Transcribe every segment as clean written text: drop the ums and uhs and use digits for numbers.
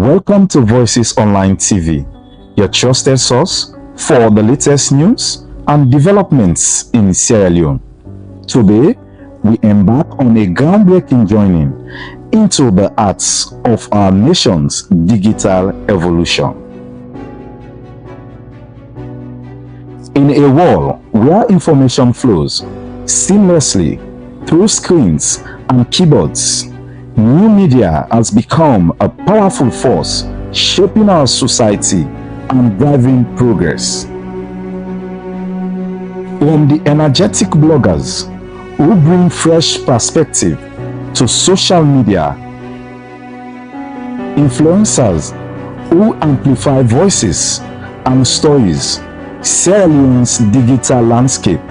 Welcome to Voices Online TV, your trusted source for the latest news and developments in Sierra Leone. Today, we embark on a groundbreaking journey into the arts of our nation's digital evolution. In a world where information flows seamlessly through screens and keyboards, new media has become a powerful force shaping our society and driving progress. From the energetic bloggers who bring fresh perspective to social media, influencers who amplify voices and stories, Sierra Leone's digital landscape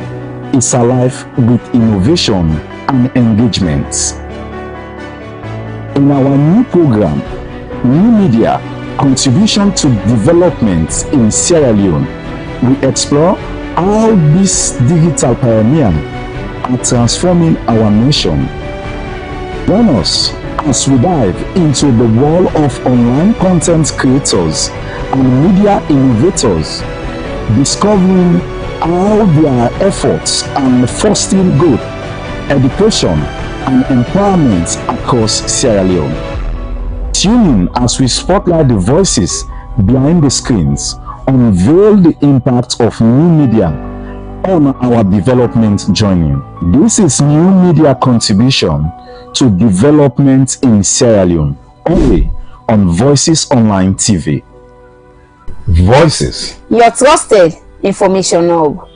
is alive with innovation and engagement. In our new program, New Media: Contribution to Development in Sierra Leone, we explore how these digital pioneers are transforming our nation. Join us as we dive into the world of online content creators and media innovators, discovering how their efforts are fostering growth, education, and empowerment across Sierra Leone. Tune in as we spotlight the voices behind the screens, unveil the impact of new media on our development journey. This is New Media: Contribution to Development in Sierra Leone, only on Voices Online TV. Voices, your trusted information hub.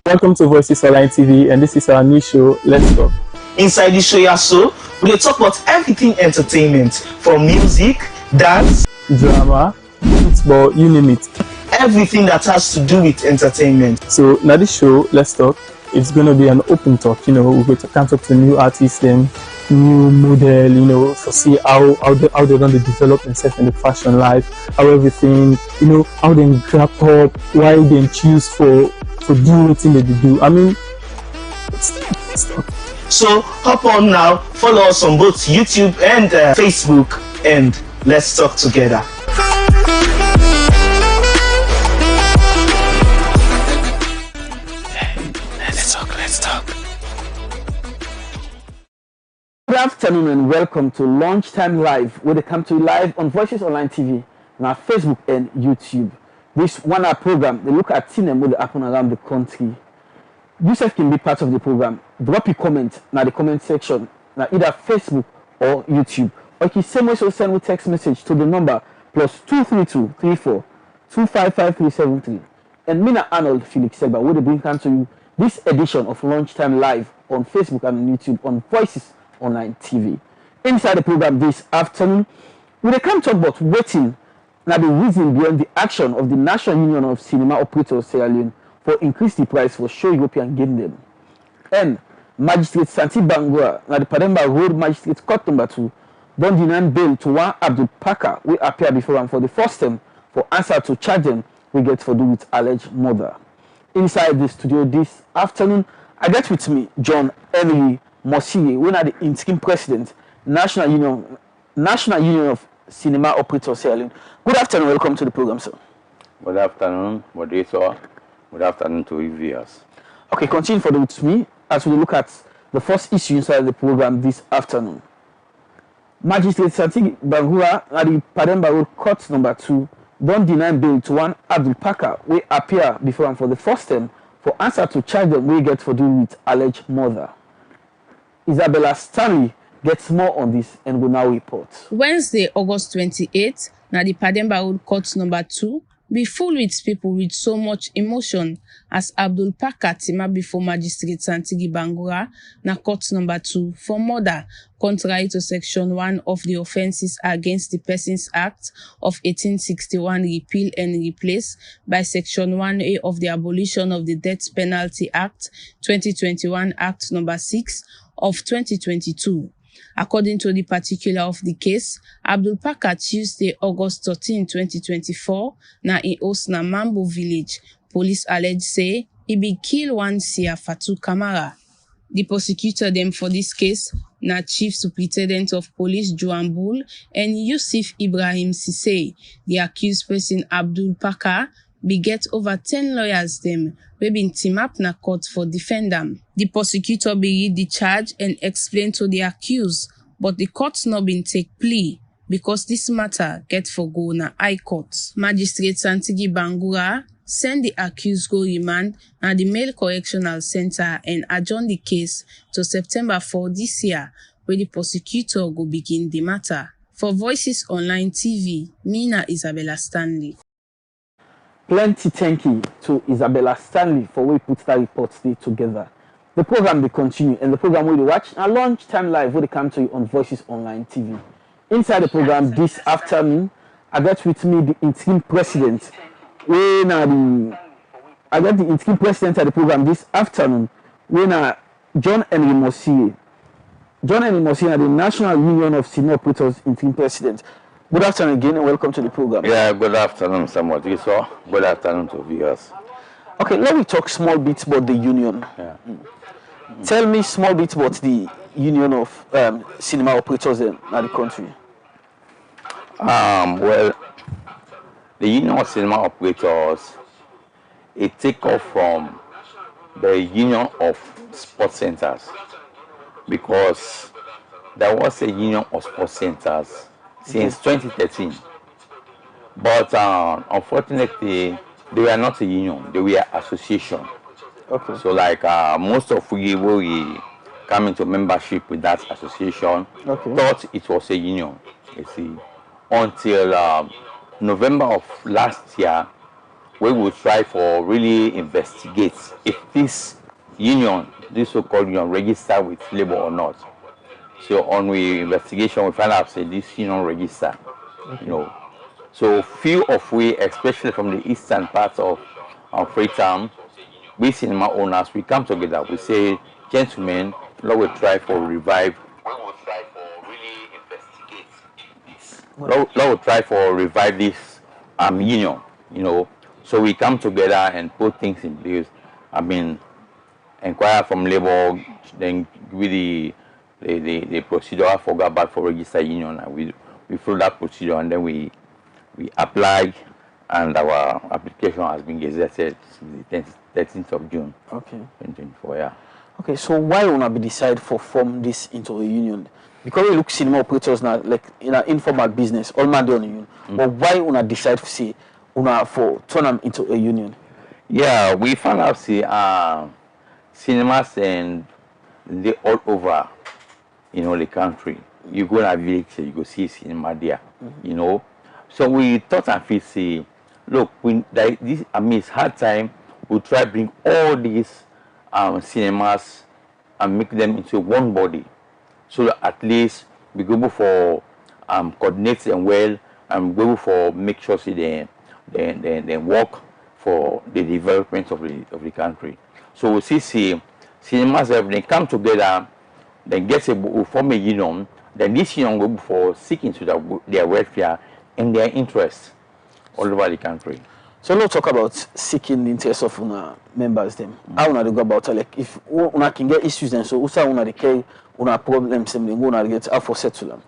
Welcome to Voices Online TV, and this is our new show, Let's Talk. Inside this show, we talk about everything entertainment, from music, dance, drama, football, you name it. Everything that has to do with entertainment. So now this show, Let's Talk, it's going to be an open talk. We're going to talk to new artists, then new model, to see how they're going to develop themselves in the fashion life, how everything, how they grab up, why they choose for doing anything that they do. I mean, let's talk. So hop on now, follow us on both YouTube and Facebook, and let's talk together. Let's talk. Good afternoon and welcome to Lunchtime Live, where they come to you live on Voices Online TV, on our Facebook and YouTube. This 1 hour program, they look at things that happen around the country. You can be part of the program. Drop your comment in the comment section, now either Facebook or YouTube. Or you can send a text message to the number +232 34 255 373. And me, Arnold Felix Segba, will bring to you this edition of Lunchtime Live on Facebook and on YouTube on Voices Online TV. Inside the program this afternoon, we come talk about waiting. Now the reason behind the action of the National Union of Cinema Operators Sierra Leone for increase the price for show European game them. And Magistrate Santi Bangura, now the Pademba Road Magistrate Court number 2, don't deny bail to one Abdul Parker, we appear before him for the first time for answer to charge them we get for do with alleged murder. Inside the studio this afternoon, I get with me John Henry Mosiye, one of the interim president, National Union of Cinema Operators Sierra Leone. Good afternoon, welcome to the program, sir. Good afternoon, moderator. Good afternoon to you viewers. Okay, continue further with me as we look at the first issue inside the program this afternoon. Magistrate Santi Bangura at the Pademba Road Court number 2 don't deny bail to one Abdul Parker, we appear before him for the first time for answer to charge them we get for doing with alleged murder. Isabella Stanley gets more on this and will now report. Wednesday, August 28th, na the Pademba Road Court number 2 be full with people with so much emotion as Abdul Parker tima before Magistrate Santigi Bangura na court number 2 for murder, contrary to section 1 of the Offences Against the Persons Act of 1861 repeal and replace by section 1A of the Abolition of the Death Penalty Act 2021 Act number 6 of 2022. According to the particular of the case, Abdul Pakar Tuesday, August 13, 2024, na in Osna Mambo village, police allege say he be kill one Sia Fatu Kamara. The prosecutor them for this case na Chief Superintendent of Police Joan Bull and Yusuf Ibrahim Sise. The accused person Abdul Pakar be get over 10 lawyers them we been team up na court for defend them. The prosecutor be read the charge and explain to the accused, but the court not been take plea because this matter get for go na High Court. Magistrate Santigi Bangura send the accused go remand at the Male Correctional Center and adjourn the case to September 4 this year, where the prosecutor go begin the matter. For Voices Online TV, Mina Isabella Stanley. Plenty thank you to Isabella Stanley for we put that report together. The program will continue, and the program will watch at lunchtime live will come to you on Voices Online TV. Inside the program this afternoon, I got with me the interim president. I got the interim president of the program this afternoon. John Henry Mosier. John Henry Mosier, the National Union of Senior Operators interim president. Good afternoon again and welcome to the program. Yeah, good afternoon, Samuel. Good afternoon to viewers. Okay, let me talk small bit about the union. Yeah. Tell me small bit about the union of cinema operators in the country. Well, the union of cinema operators, it take off from the union of sports centers, because there was a union of sports centers since 2013, but unfortunately they were not a union, they were association. Okay. So like most of we come into membership with that association, thought it was a union, you see, until November of last year, we will try for really investigate if this union, this so-called union, register with labor or not. So on the investigation, we found out say this union register, you know. So few of we, especially from the eastern part of Freetown, we cinema owners, we come together. We say, gentlemen, let we try for revive. Let we try for revive this union, you know. So we come together and put things in place. I mean, inquire from labor, then with the procedure I forgot about for register union, and we follow that procedure, and then we apply, and our application has been gazetted the 13th of June. Okay. 2024, yeah. Okay, so why wanna be decide for form this into a union? Because we look cinema operators now like in an informal business, all man do on a union. But why wanna decide to say for turn them into a union? Yeah, we found out see cinemas and they all over, you know, the country. You go to a village, you go see cinema there, you know. So we thought and feel say, look, this, I mean, it's hard time. We'll try to bring all these cinemas and make them into one body, so that at least we go for coordinate them well, and go for make sure see they work for the development of the country. So we see cinemas, if they come together, then form a union, then this union will go for seeking to their welfare and their interests all over the country. So let's talk about seeking the interest of una members them. How una go about it? Like if una can get issues then, so also una care una problems them, then una get how for settle them.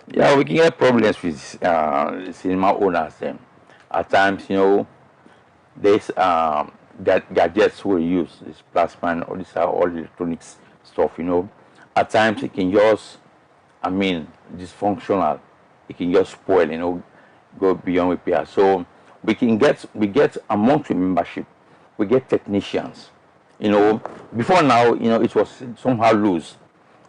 Yeah, we can get problems with cinema owners them. At times, you know, there's that gadgets we use, this plasma, all this all electronics stuff, you know. At times it can just, I mean, dysfunctional. It can just spoil, you know, go beyond repair. So we get amongst the membership, we get technicians. You know, before now, you know, it was somehow loose.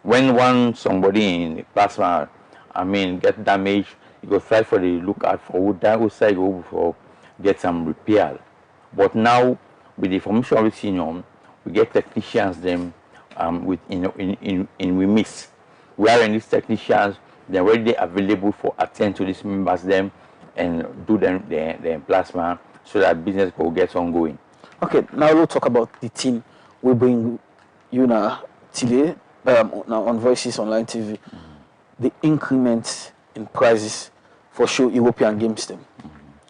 When somebody in the plasma, I mean, get damaged, you go try for the look out for wood, that would say go for get some repair. But now with the formation of this union, we get technicians them with in we miss. We are in these technicians, they're already available for attend to these members them and do them their plasma so that business will get ongoing. Okay, now we'll talk about the team we bring you now today now on Voices Online TV. the increment in prices for show European games them.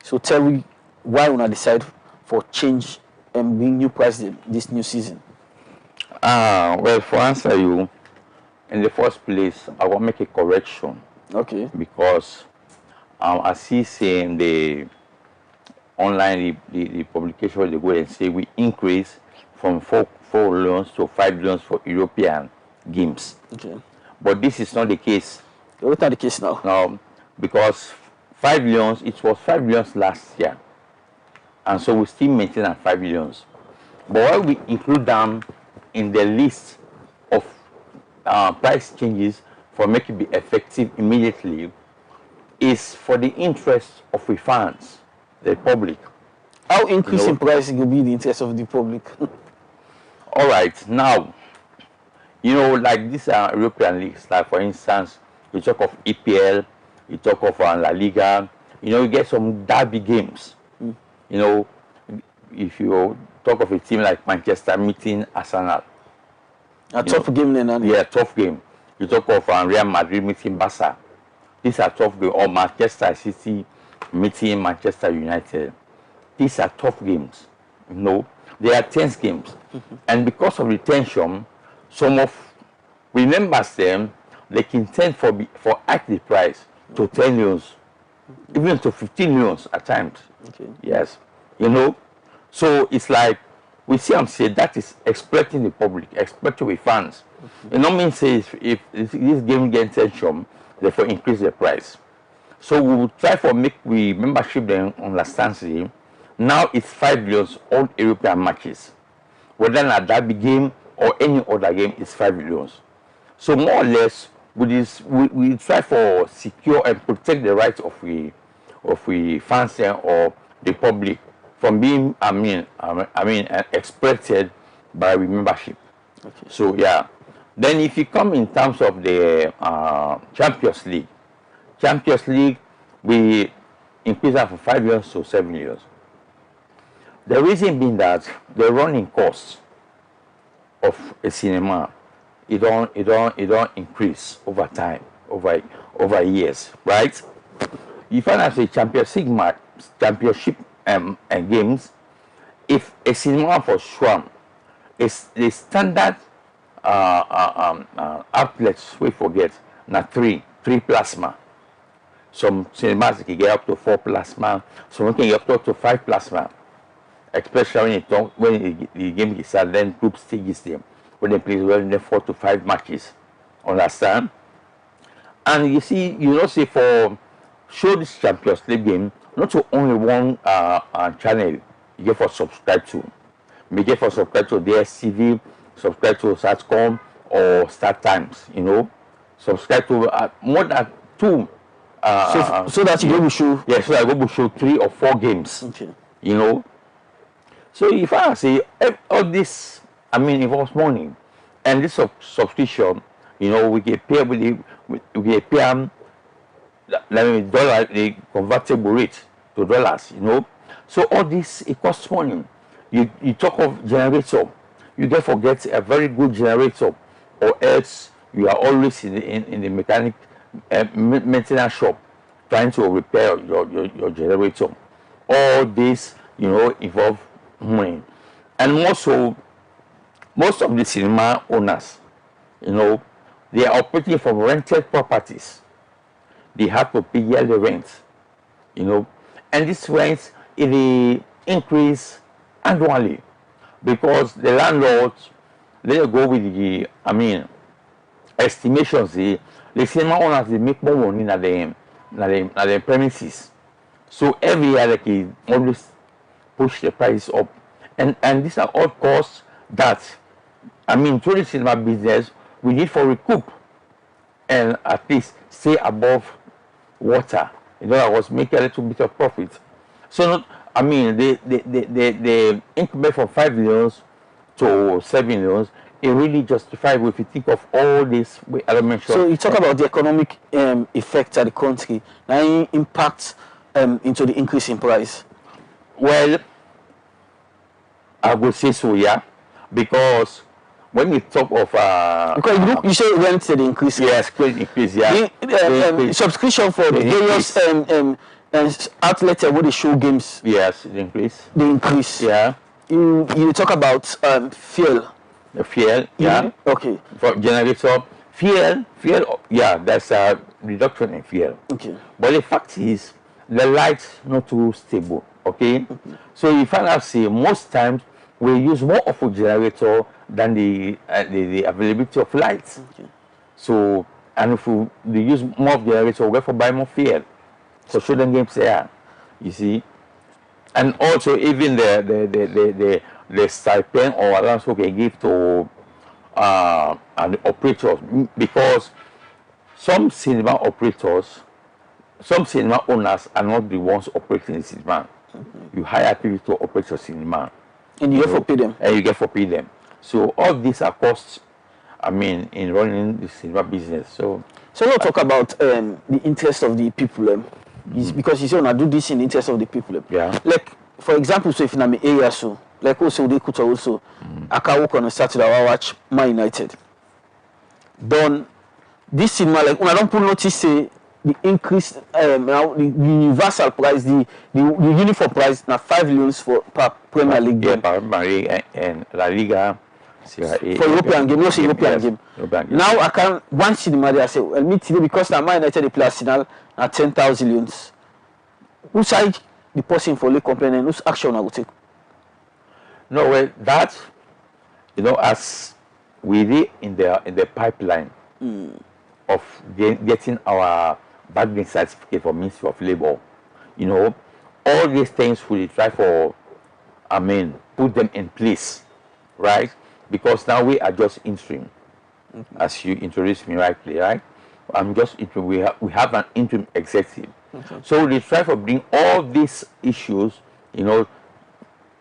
So tell me why una decide for change and bring new price this new season. Well, for answer you, in the first place, I want to make a correction. Okay. Because I see saying the online the publication where they go and say we increase from 4 loans to 5 loans for European games. Okay. But this is not the case. What's not the case now? No, because 5 loans, it was 5 loans last year. And so we still maintain at 5 loans. But when we include them in the list of price changes for making it be effective immediately, is for the interest of the fans, the public. How increasing price will be the interest of the public? All right, now, like these European leagues, like for instance, you talk of EPL, you talk of La Liga, you get some derby games. If you talk of a team like Manchester meeting Arsenal. A tough game then, yeah, tough game. You talk of Real Madrid meeting Barca. These are tough games. Or Manchester City meeting Manchester United. These are tough games. They are tense games. And because of the tension, some of we members them, they can tend for active price to 10 loans, even to 15 loans at times. Okay. Yes. So it's like we see and say that is exploiting the public, exploiting the fans. It not mean say if this game gets tension, therefore increase the price. So we will try for make we membership then understand say now it's 5 loans all European matches. Whether not that game or any other game is 5 loans. So more or less we try for secure and protect the rights of the fans or the public from being exploited by the membership. Okay. So yeah. Then if you come in terms of the Champions League, we increase that from 5 years to 7 years. The reason being that the running costs of a cinema it don't increase over time, over years, right? If I have a championship and games, if a cinema for sure is the standard outlets we forget now three plasma. Some cinemas can get up to 4 plasma, some can get up to 5 plasma. Especially when the game is started, then group stages them when they play well in the 4 to 5 matches. Understand? And you see, say for show this Champions League game, not to only one channel you get for subscribe to. You get for subscribe to DSTV, subscribe to Satcom or Star Times, subscribe to more than 2. So that you go to show. Yeah, so I go to show 3 or 4 games. Okay. So if I say all this, involves money, and this subscription, we get pay dollar, the convertible rate to dollars, So all this it costs money. You talk of generator, you get forget a very good generator, or else you are always in the mechanic maintenance shop trying to repair your generator. All this involve money, and also most of the cinema owners, they are operating from rented properties. They have to pay yearly rent, and this rent it increase annually because the landlords they go with the estimations. The cinema owners they make more money than the premises, so every year they always push the price up, and these are all costs that through the cinema business we need for recoup and at least stay above water. In other words, make a little bit of profit. So the increment from 5 millions to 7 millions, it really justified if you think of all this elements. So you talk about the economic effect at the country, now impact into the increase in price. Well, I would say so, yeah, because when we talk of because you say rent they increase. yes, credit increase, yeah. Subscription for the various outlets where they show games. Yes, the increase. They increase. Yeah. You talk about fuel. The fuel, yeah. Okay. For generator, fuel, yeah, there's a reduction in fuel. Okay. But the fact is, the light's not too stable, okay? So you find out, say, most times we use more of a generator than the availability of lights. Okay. So, and if they use more of generator, we have to buy more fuel. So show them games there, you see. And also even the stipend or allowance we can give to and the operators, because some cinema operators, some cinema owners are not the ones operating the cinema. You hire people to operate your cinema. And you get for pay them. And you get for pay them. So all these are costs, I mean, in running the cinema business. So let's talk about the interest of the people. Because you say when I do this in the interest of the people. Yeah. Like for example, so if in an area so like also they could also I can work on a Saturday I watch Man United. Done this cinema like when I don't put notice say the increase now the universal price, the uniform price now 5 million for per Premier League game. Yeah, Premier League and La Liga. For European game, not European game. Now I can one cinema there I say well me today because now Man United they play Arsenal at 10,000 millions. Who side the person for league complaining, whose action I would take? No, well, that, you know, as we did in the pipeline of getting our bargaining certificate for Ministry of Labour, you know, all these things we try for, I mean, put them in place, right? Because now we are just interim, as you introduced me rightly, right? I'm just interim. We have an interim executive. So they try to bring all these issues, you know,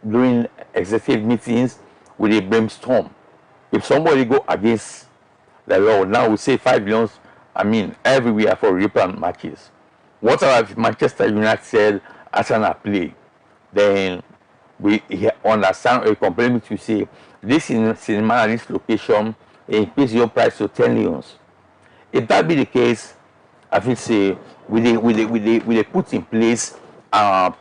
during executive meetings with a brainstorm. If somebody go against the law, now we say 5 million, I mean, everywhere for European matches. What about if Manchester United Arsenal play? Then we understand a complaint to say, this cinema at this location, increase your price to 10 million. If that be the case, I will say we put in place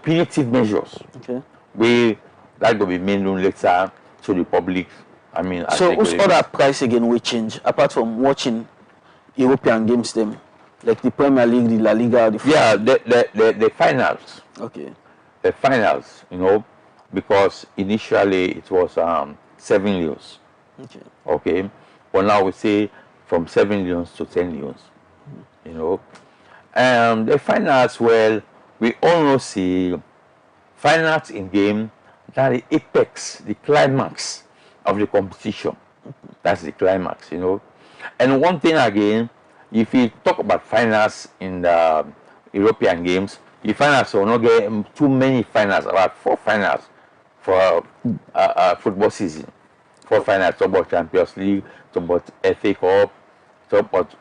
punitive measures. Okay. That will be made known later to the public. I mean, so whose other price again will change apart from watching European games them, like the Premier League, the La Liga, the finals. Okay. The finals, you know, because initially it was 7 million. Okay. Okay. But now we say from 7 million to 10 million. You know. The finals, well, we all see finals in game that the apex, the climax of the competition. That's the climax, you know. And one thing again, if you talk about finals in the European games, you find out so not get too many finals, about 4 finals for football season. 4 finals, talk about Champions League, talk about FA Cup, talk about.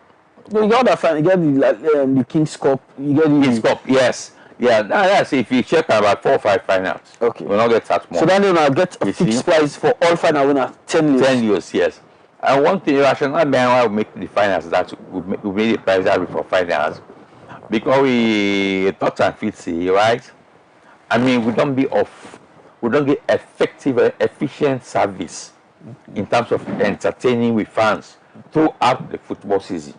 No, you got that final, you get the King's Cup, you get the King's Cup, yes. Yeah, that's if you check about 4 or 5 finals. Okay. We'll not get that more. So then you'll get a fixed price for all final winners, 10 years. 10 years, yes. And one thing, Rational Bank will make the finals that we made the price that for finals. Because we thought and feel say, right? I mean, we don't get effective, efficient service in terms of entertaining with fans throughout the football season.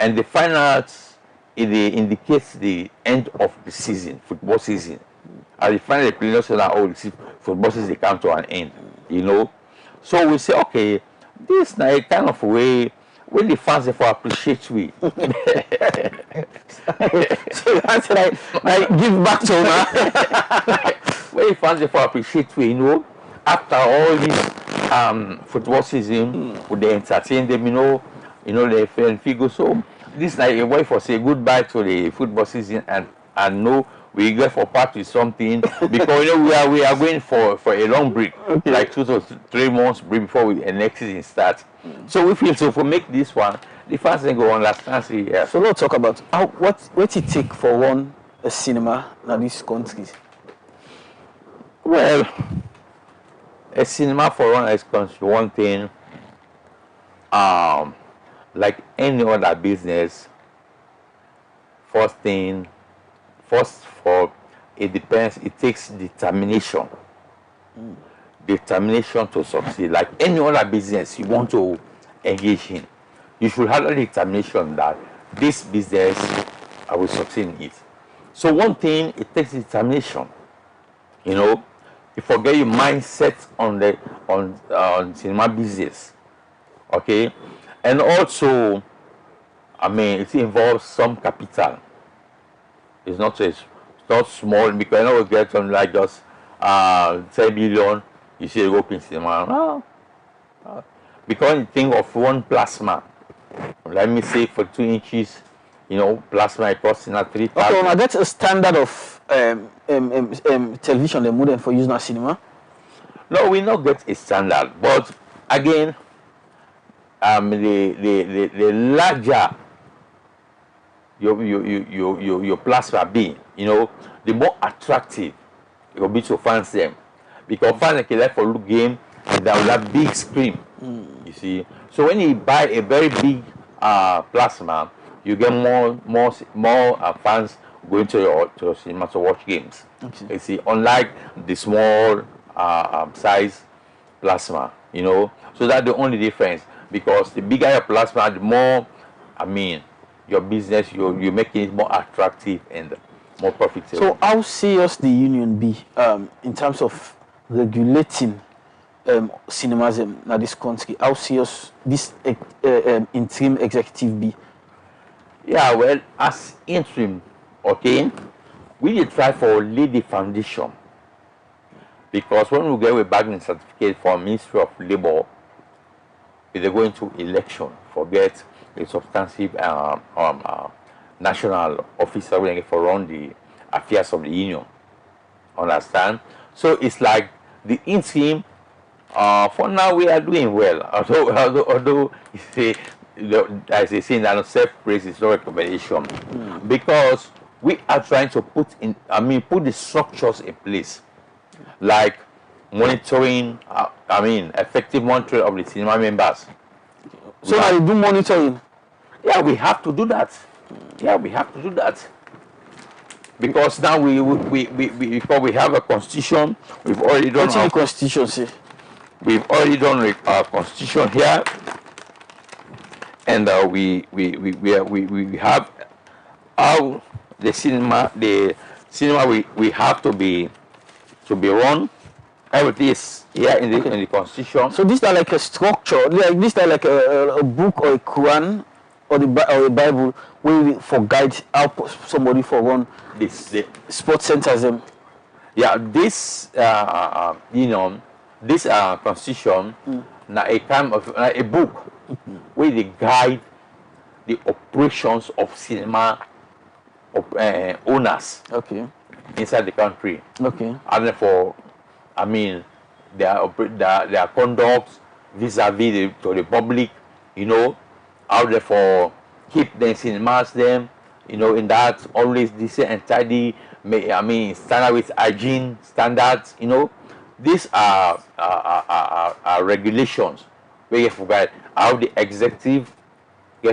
And the finals indicates the end of the season, football season. As the final players say that the football season come to an end, you know. So we say, okay, this is a kind of way when the fans therefore appreciate we. So that's like give back to now. When the fans therefore appreciate we, you know, after all this football season, would they entertain them, you know, they feel so. This is like a way for say goodbye to the football season and know we go for part with something because you know we are going for a long break, like 2 to 3 months break before the next season starts. So we feel so for make this one, the fans then go understand. Yeah. So let's talk about what it take for one a cinema in these countries. Well, a cinema for one country, one thing like any other business, first for it depends. It takes determination. Determination to succeed. Like any other business you want to engage in, you should have a determination that this business I will succeed in it. So one thing, it takes determination. You know, you forget your mindset on cinema business. Okay, and also, I mean, it involves some capital. It's not small, because I know we get something like just 10 billion. You see, go in cinema. Because you think of one plasma, let me say for 2 inches, you know, plasma it costs in 3,000. Okay, now that's a standard of television, the modern for using a cinema. No, we not get a standard, but again, the larger your plasma be, you know, the more attractive it will be to fans them, because fans can like for look game and they will have big screen. You see, so when you buy a very big plasma, you get more fans going to your cinema to watch games. Okay. You see, unlike the small size plasma, you know, so that's the only difference. Because the bigger your plasma, the more, I mean, your business, you're making it more attractive and more profitable. So how serious the union be in terms of regulating cinemas in this country? How serious this interim executive be? Yeah, well, as interim, okay, we did try for lay the foundation. Because when we get a bargaining certificate from Ministry of Labor, they're going to election, forget a substantive national officer for run the affairs of the union. Understand? So it's like the interim. For now, we are doing well. Although as they say, that self-praise is no recommendation, because we are trying to put the structures in place, like monitoring. Effective monitoring of the cinema members. So now you do monitoring? Yeah, we have to do that. Yeah, we have to do that. Because now because we have a constitution, we've already done our constitution. See? We've already done our constitution here, and we have how the cinema we have to be run. Everything is here in the constitution. So this is like a structure, like this is like a book or a Quran or a Bible where for guide how somebody for run this sports centers. Yeah, this this constitution now a kind of a book where they guide the operations of cinema owners. Okay. Inside the country. Okay. And therefore, their conduct vis-a-vis to the public, you know, how therefore keep the cinemas them, you know, in that always decent and tidy, standard with hygiene standards, you know. These are regulations where you forget how the executive,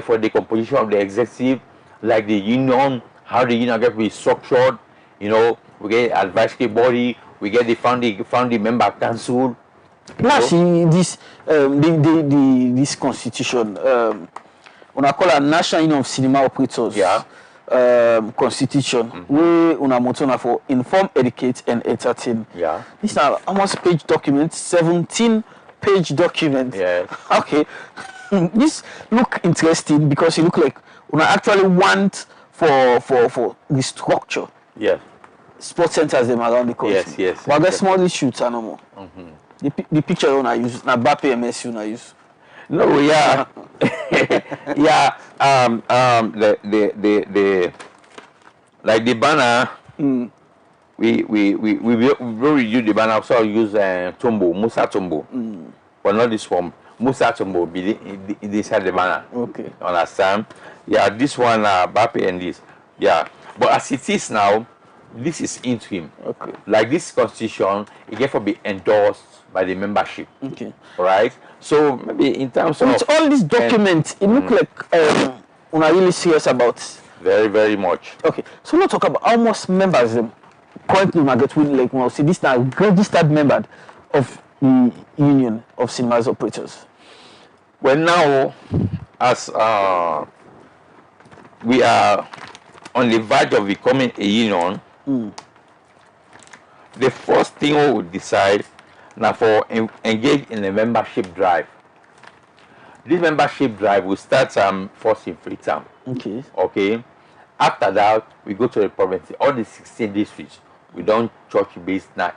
for the composition of the executive, like the union, how the union get to be structured, you know, we get advisory body, we get the founding member council. Plus, this this constitution, when I call a National Union of Cinema Operators, yeah, constitution, we una for inform, educate, and entertain. Yeah. This is a almost page document, 17-page document. Yeah. Okay. This look interesting because it look like una actually want for the structure. Yes. Sports centers them around the country. Yes. But the small shoots and no more. The picture you use, na Bape MS you use. No, yeah. Yeah. The like the banner. We will use the banner. So I use Tombo, Musa Tombo. But not this one. Musa Tombo be inside the banner. Okay. Understand? Yeah, this one Bape and this. Yeah. But as it is now, this is into him. Okay. Like this constitution, it therefore be endorsed by the membership. Okay. Right? So maybe in terms With of all these documents, it look like we are really serious about. very, very much. Okay, so let's talk about how much members currently we get with like well, see this now registered member of the Union of Cinemas Operators. Well, now, as we are on the verge of becoming a union, the first thing we would decide now for engage in a membership drive. This membership drive will start first in Freetown. Okay. Okay. After that, we go to the province. All the 16 districts, we don't church-based now.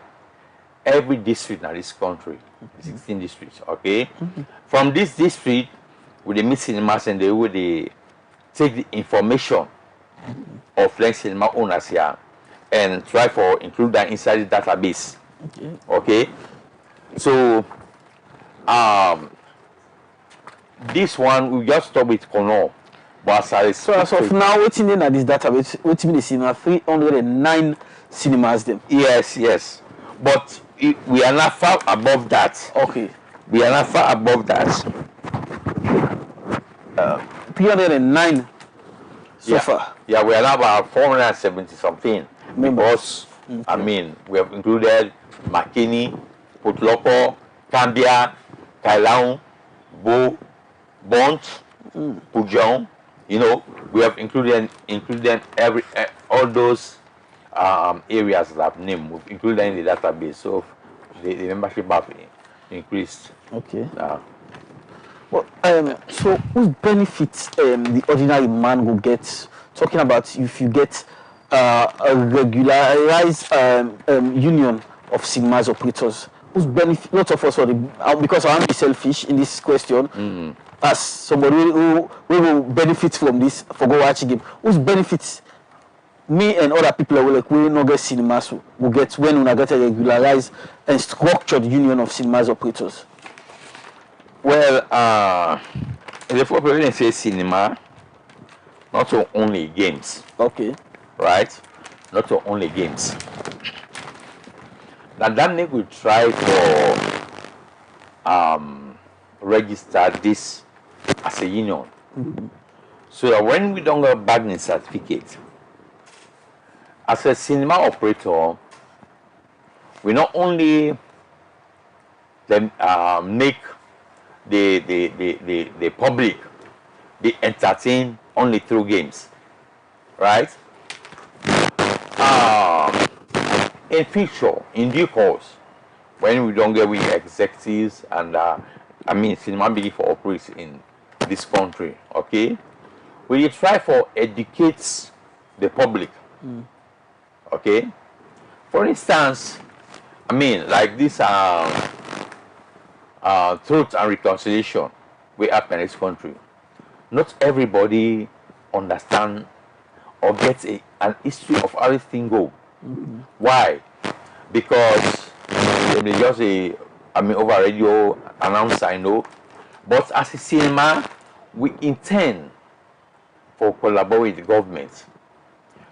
Every district in this country, 16 districts. Okay. From this district, with the missing cinemas and they would take the information of like cinema owners here and try for include that inside the database. Okay. Okay. So this one we just stop with Kono. But So as of now, what's in this database? What's in the cinema? 309 cinemas them. yes, yes. But we are not far above that. Okay. We are not far above that. 309 so yeah. far. Yeah, we are now about 470 something. Members. Because I mean we have included Makini, Putloko, Cambia, Kailaung, Bo, Bont, Pujong. You know, we have included every all those areas that I've named. We've included them in the database, so the membership have increased. Okay. Well, so whose benefits the ordinary man will get? Talking about if you get a regularized union of cinemas operators, whose benefit? Lots of us, because I want to be selfish in this question. As somebody who will benefit from this for go watching game, whose benefits me and other people will like we not get cinemas will get when we get a regularized and structured union of cinemas operators. Well, the problem say cinema, not only games. Okay. Right? Not only games. Now that they will try for register this as a union. So that when we don't get a bargaining certificate, as a cinema operator, we not only make the public be entertained only through games, right? In future, in due course, when we don't get with executives and I mean cinema begin for operates in this country, okay? We try for educate the public. Okay? For instance, I mean like this truth and reconciliation we have in this country. Not everybody understand or gets an history of how this thing go. Why? Because they just over radio announcer, I know. But as a cinema, we intend for collaborate with the government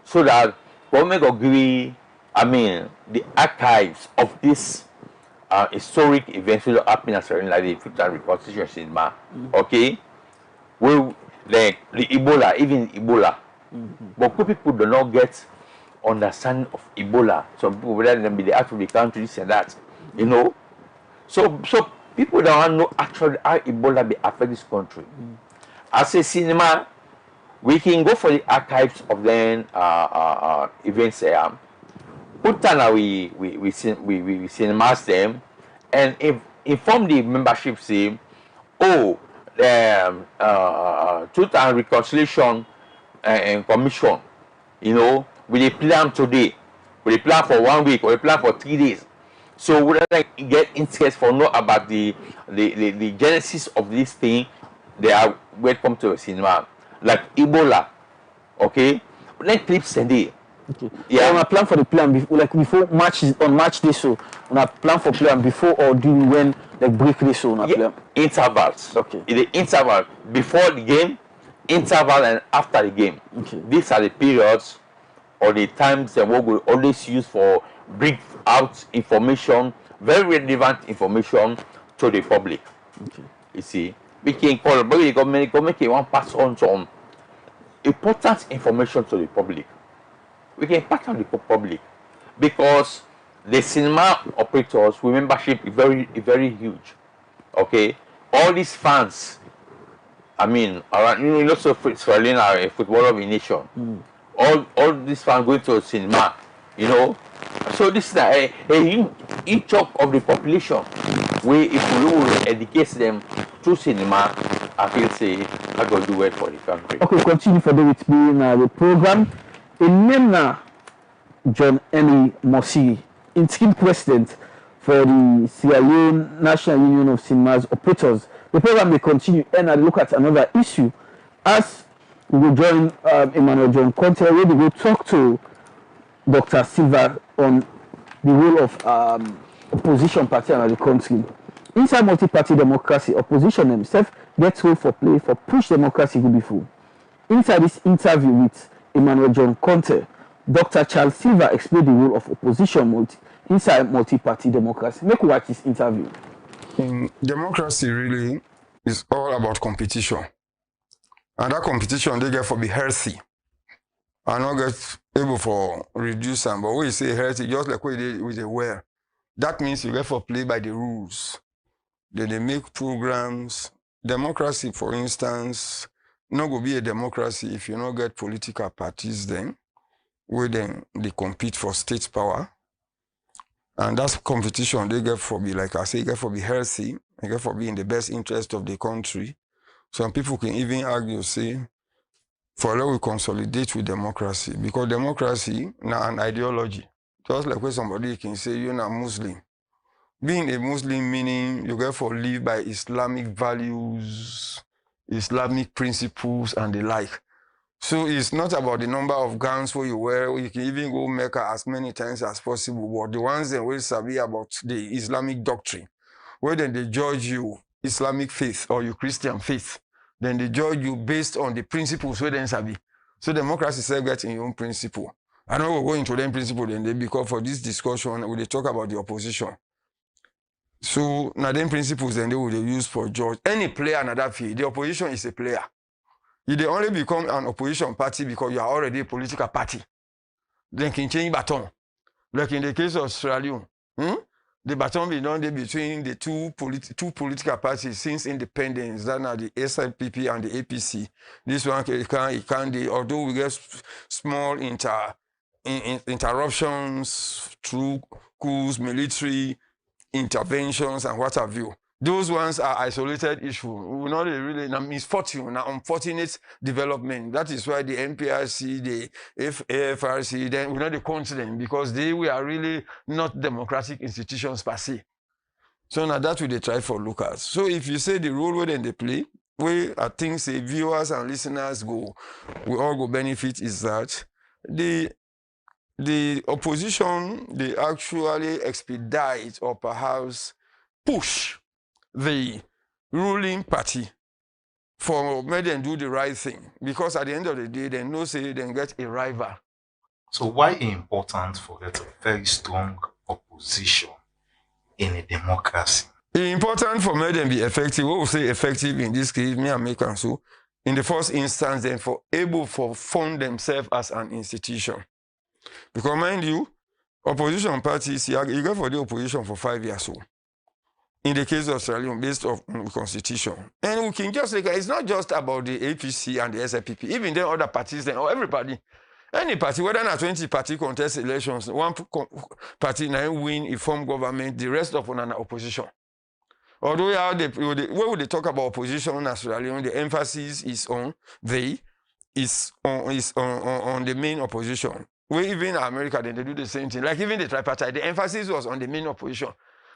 so that government agree, I mean, the archives of this historic events will happen as like the Truth and Reconciliation cinema. Okay? Well, like the Ebola, even Ebola. But people do not get understanding of Ebola. Some people whether them be the out of the country, this and that. You know? So people don't know actually how Ebola be affect this country. As a cinema, we can go for the archives of then events put down we cinemas them and inform the membership say, oh, Truth and Reconciliation and Commission, you know, we plan today, we plan for 1 week or we plan for 3 days. So we get interest for know about the genesis of this thing. They are welcome to a cinema like Ebola, okay? Then clips and day. Okay. Yeah. On a plan for the plan before, like before match on match day, so on a plan for plan before or during when like break day, so on a plan. Intervals. Okay. In the interval before the game, interval and after the game. Okay. These are the periods or the times and what we always use for bring out information, very relevant information to the public. Okay. You see, we can call, but we can make one pass on some important information to the public. We can pass on the public because the cinema operators, with membership is very huge. Okay, all these fans, I mean, around, you know, so Sierra Leone are a football of a nation. All these fans going to cinema, you know. So this is a huge chunk of the population where if we will educate them through cinema, I feel say I go do well for the country. Okay, continue for with me in the program. In name now, John Henry Mossiri, interim president for the Sierra Leone National Union of Cinemas Operators. The program will continue and I look at another issue as we will join Emmanuel John Conte, where we will talk to Dr. Silva on the role of opposition party in the country. Inside multi-party democracy, opposition themselves get role for play for push democracy go before. Inside this interview with Emmanuel John Conte, Dr. Charles Silva explained the role of opposition inside multi-party democracy. Make we watch this interview. Democracy really is all about competition. And that competition, they get for be healthy. And not get able for reduce them. But when you say healthy, just like what they with the wear, that means you get for play by the rules. Then they make programs. Democracy, for instance, not going to be a democracy if you not get political parties then, where then they compete for state power. And that's competition they get for be, like I say, get for be healthy, they get for be in the best interest of the country. Some people can even argue, say, for now we consolidate with democracy, because democracy now an ideology. Just like when somebody can say you're not Muslim. Being a Muslim meaning you get for live by Islamic values, Islamic principles and the like. So it's not about the number of guns where you wear, you can even go Mecca as many times as possible, but the ones that will sabi about the Islamic doctrine, where then they judge you Islamic faith or you Christian faith, then they judge you based on the principles where then sabi. So democracy self gets in your own principle. I know we'll go into them principle then they, because for this discussion, we talk about the opposition. So now them principles then they will use for judge. Any player in that field, the opposition is a player. You they only become an opposition party because you are already a political party. Then can change baton. Like in the case of Sierra Leone, the baton be done between the two political parties since independence, that are the SLPP and the APC. This one can although we get small interruptions through coups, military interventions and what have you. Those ones are isolated issues. We not really misfortune, unfortunate development. That is why the NPRC, the AFRC, then we not the continent because they were really not democratic institutions per se. So now that we they try for look at. So if you say the role where then they play, where I think say viewers and listeners go, we all go benefit is that the opposition they actually expedite or perhaps push the ruling party for make them do the right thing, because at the end of the day they know say they get a rival. So why is it important for get a very strong opposition in a democracy? It's important for make them be effective. What we say effective in this case, me and make so in the first instance, then for able for fund themselves as an institution. Because mind you, opposition parties, you go for the opposition for 5 years so. In the case of Sierra Leone, based on the constitution. And we can just like, it's not just about the APC and the SLPP, even then other parties, then or everybody. Any party, whether not 20 party contest elections, one party now win a form government, the rest of an opposition. Although where would they talk about opposition in Sierra Leone, the emphasis is on on the main opposition. Where even in America, then they do the same thing. Like even the tripartite, the emphasis was on the main opposition.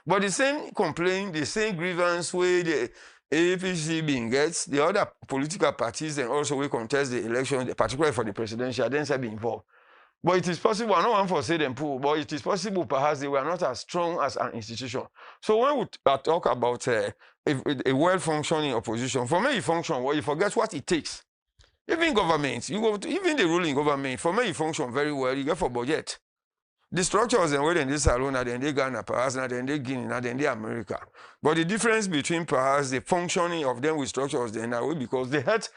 But the same complaint, the same grievance where the APC being gets, the other political parties and also we contest the election, particularly for the presidential, then say be involved. But it is possible, I don't want to say them poor, but it is possible perhaps they were not as strong as an institution. So when we talk about a well-functioning opposition, for me it function well, you forget what it takes Even government, you go to, even the ruling government, for me, you function very well, you get for budget. The structures and where they Salon, and then they Ghana, perhaps, and then they Guinea, and then they America. But the difference between perhaps the functioning of them with structures then are because the health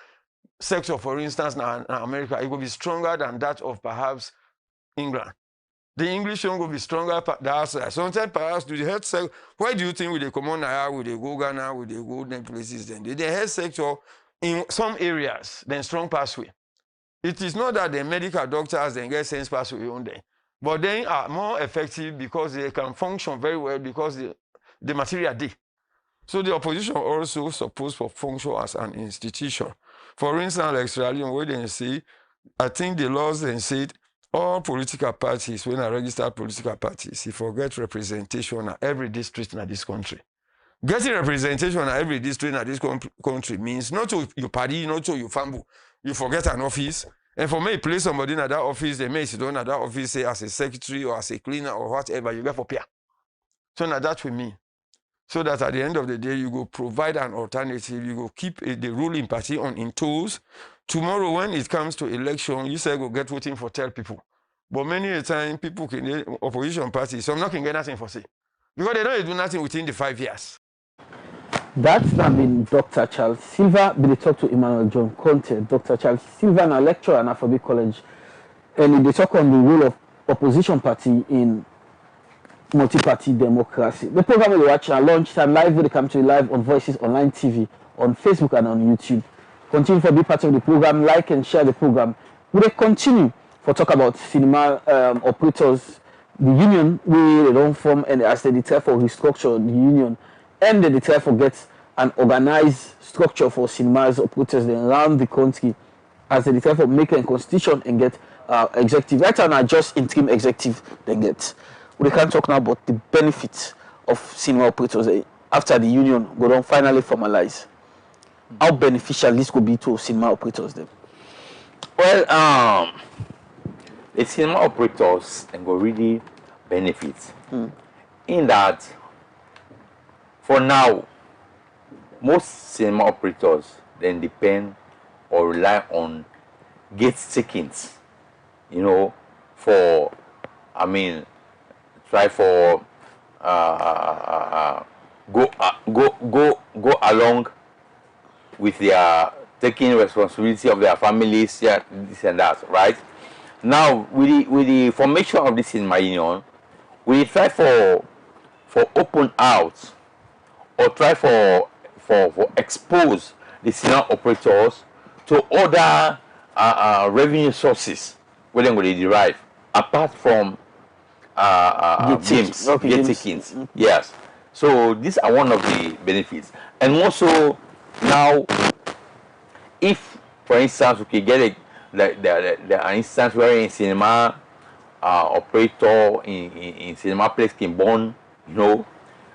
sector, for instance, now in America, it will be stronger than that of perhaps England. The English one will be stronger than outside. Sometimes perhaps do the health sector, why do you think we they come on now, we they go Ghana, we they go them places then? The health sector in some areas, then strong pathway. It is not that the medical doctors then get sense pathway on them, but they are more effective because they can function very well because the material did. So the opposition also supposed to function as an institution. For instance, like Sierra Leone, where they say, I think the laws then said all political parties, when I register political parties, if forget representation at every district in this country. Getting representation at every district in this country means not to your party, not to your family. You forget an office. And for me, place somebody in that office, they may sit down at that office, say as a secretary or as a cleaner or whatever, you get for peer. So now that with me. So that at the end of the day, you go provide an alternative, you go keep the ruling party on in toes. Tomorrow, when it comes to election, you say go get voting for tell people. But many a time, people can get opposition parties, some not can get nothing for say. Because they don't do nothing within the 5 years. That's now been Dr. Charles Silva. They talk to Emmanuel John Conte. Dr. Charles Silva, a lecturer at Afobe College, and they talk on the role of opposition party in multi-party democracy. The program will watch at lunchtime live with the Come live on Voices Online TV, on Facebook and on YouTube. Continue to be part of the program, like and share the program. We will continue for talk about cinema operators, the union we they don't form, and as they try for restructure the union, and they try for get an organized structure for cinemas operators around the country, as they try for make a constitution and get executive. Right now, just interim executive they get. We can talk now about the benefits of cinema operators after the union go down finally formalize. How beneficial this could be to cinema operators then? Well, the cinema operators go really benefit in that for now most cinema operators then depend or rely on gate takings, you know, for try for go along with their taking responsibility of their families, yeah, this and that, right? Now with the formation of this cinema union, we try for open out or try for expose the cinema operators to other revenue sources where they're going to derive apart from games, gate takings. Yes. So these are one of the benefits. And also now, if for instance we can get an instance where in cinema operator in cinema place can born, you know,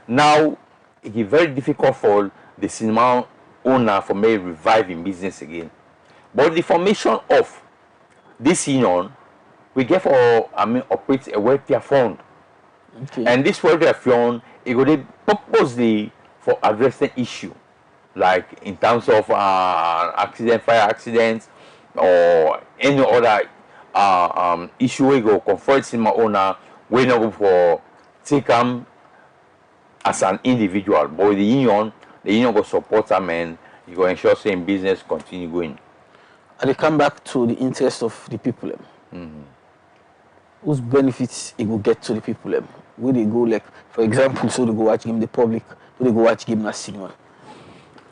now it is very difficult for the cinema owner for me revive in business again. But the formation of this union, we get for operate a welfare fund. Okay. And this welfare fund it will purposely for addressing issue like in terms of fire accidents or any other issue we go confront cinema owner we not go for take them as an individual, but with the union will support them and you go ensure saying business continue going. And they come back to the interest of the people. Whose benefits it will get to the people? Where they go, like for example, so they go watch game the public, so they go watch game na cinema.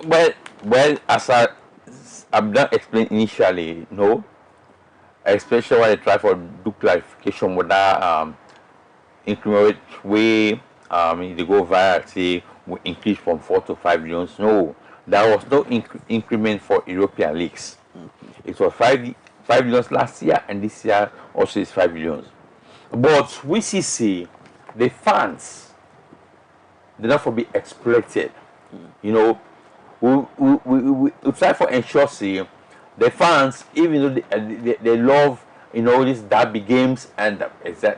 Well, as I've done explain initially, no, especially when they try for do clarification with that increment way they go via say we increase from 4 to 5 billions. No, there was no increment for European leagues. It was 5 billions last year, and this year also is 5 billions. But we see the funds they not for be exploited. You know, we try for ensure see the fans, even though they love, you know, these derby games and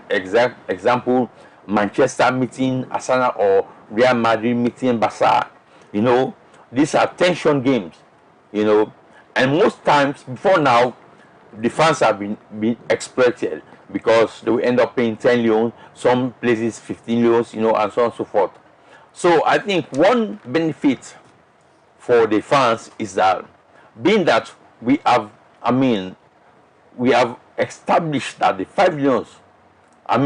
example Manchester meeting Arsenal or Real Madrid meeting Barca, you know, these are tension games, you know, And most times before now, the fans have been exploited because they will end up paying 10 loans, some places 15 loans, you know, and so on and so forth. So I think one benefit for the fans is that being that we have, we have established that the 5 loans,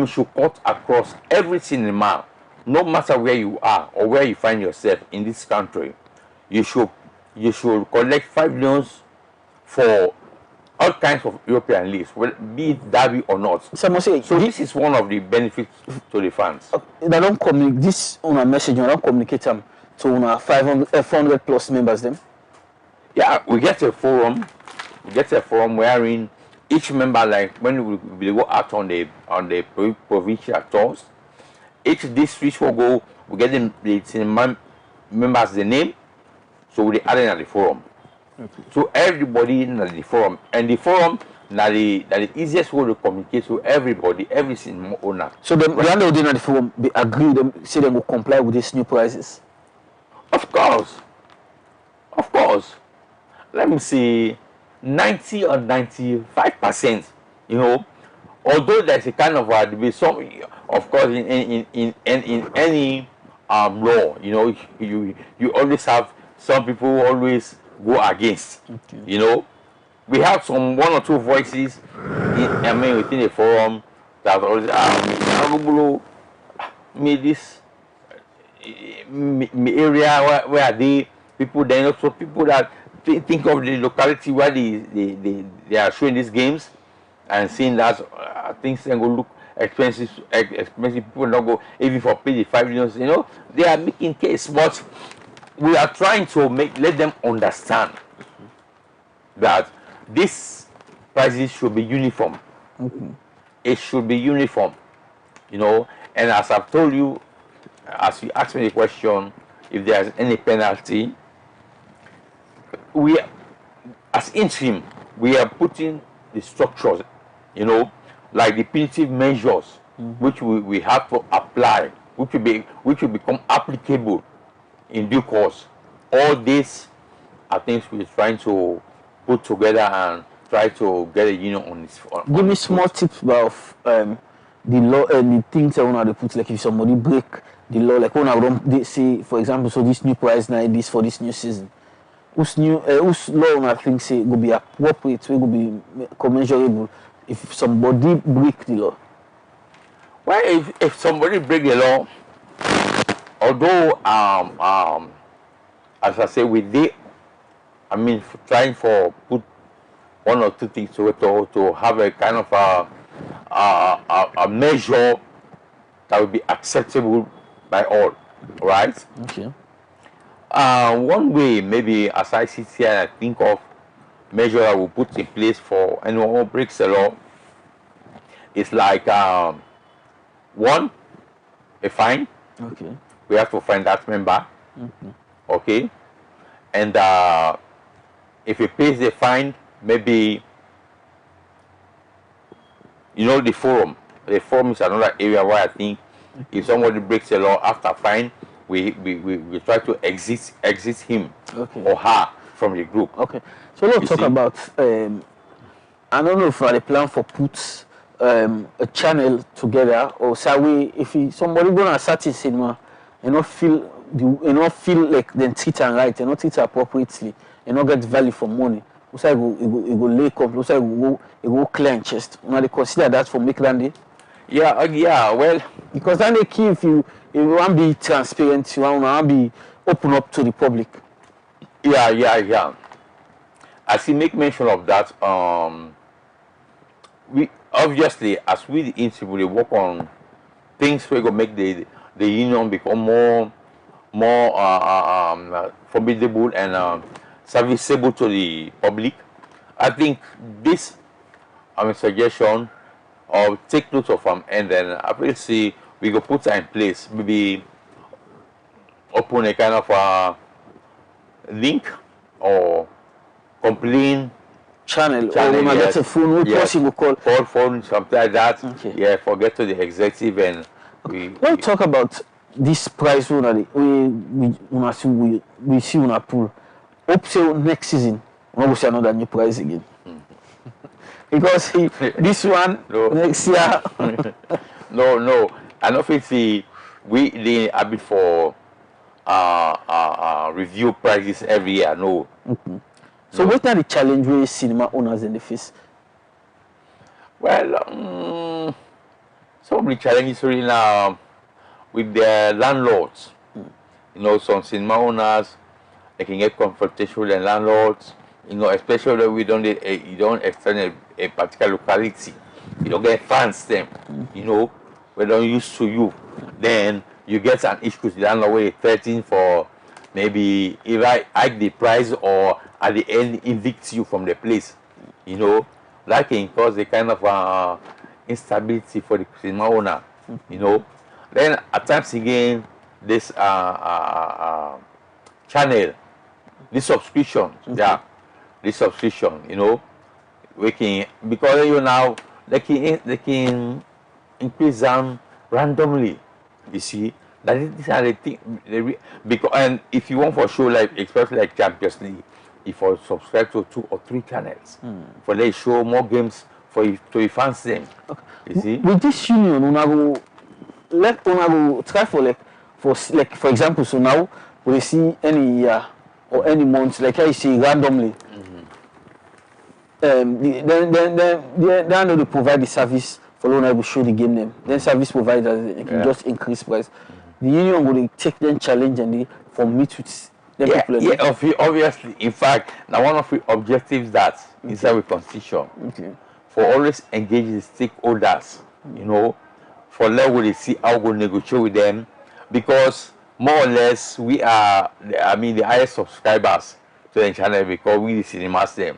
should cut across every cinema, no matter where you are or where you find yourself in this country. You should collect 5 loans for all kinds of European leagues, be it derby or not. So this is one of the benefits to the fans. They don't communicate this on a message. They don't communicate them to 400 plus members. Them. Yeah, we get a forum. We get a forum wherein each member, like when we go out on the provincial tours, each district will go. We get the members the name, so we add it at the forum. Okay. So everybody in the forum, and the forum that the easiest way to communicate to everybody, every single owner. So the landlord in the forum, they agree, them say they will comply with these new prices. Of course. Let me see, 90 or 95%. You know, although there's a kind of debate, some, of course, in any law, you know, you always have some people who always go against. Okay. You know, we have one or two voices within the forum that always this area where they people, then also people that think of the locality where they are showing these games and seeing that things can go look expensive. People don't go even for pay the 5 million. You know, they are making case, but we are trying to let them understand that these prices should be uniform. Okay. It should be uniform, you know. And as I've told you, as you asked me the question, if there's any penalty, we, as interim, we are putting the structures, you know, like the punitive measures, which we have to apply, which will become applicable in due course. All these are things we're trying to put together and try to get a union on this. Give me small tips about the law and the things that want to put, like if somebody break the law, like when they say, for example, so this new price now this for this new season. Whose law I think say will be appropriate, will be commensurable if somebody break the law. Well, if somebody break the law, although as I say, trying for put one or two things to have a kind of a measure that will be acceptable by all, right? Okay. One way, maybe as I sit here and I think of measure I will put in place for anyone who breaks the law, is like one, a fine. Okay. We have to find that member. Okay. Okay. And if he pays the fine, maybe, you know, the forum. The forum is another area where I think if somebody breaks the law after fine, we try to exit him or her from the group. Okay. So let's talk about I don't know if I plan for put a channel together or say if somebody go to certain cinema and not feel like they treat and right, and not treat appropriately, and not get value for money. We say it go lay up, we say it go clear and chest. Now they consider that for make that day. Yeah, well, because then they key if you want to be transparent, you want to be open up to the public. Yeah. As you make mention of that, we obviously, as we the institute, we work on things we go make the union become more formidable and serviceable to the public. I think this suggestion or take note of them, and then I will see we go put that in place. Maybe open a kind of a link or complaint channel or when I get a phone, possible call phone, something like that. Okay. Yeah, forget to the executive and we talk about this price we see on a pool. Hope so next season I'm not going to see another new price again. Because this one, next year. No. I don't think they a bit for review prices every year. No. So what's the challenge with cinema owners in the face? Well, some of the challenges really now with the landlords. You know, some cinema owners, they can get confrontation with the landlords. You know, especially when you don't extend a particular locality. You don't get fans them. You know, we don't used to you. Then you get an issue with the landlord where 13 for maybe if I hike the price or at the end evict you from the place. You know, that can cause a kind of instability for the cinema owner. You know, then at times again this channel, this subscription, this subscription, you know, we can, because you now they can increase them randomly. You see, that these are the things. Because and if you want for show like especially like Champions League, if you subscribe to 2 or 3 channels, for they show more games for you to fans them. Okay. You see, with this union, una go try for example, so now we see any year or any month, like I see randomly. Then they provide the service for owner will show the game name. Then service providers they can just increase price. The union will take them challenge and they for meet with them people. Obviously. In fact, now one of the objectives that inside the constitution for always engage the stakeholders. You know, for level they see how we negotiate with them, because more or less we are the highest subscribers to the channel because we the cinemas them.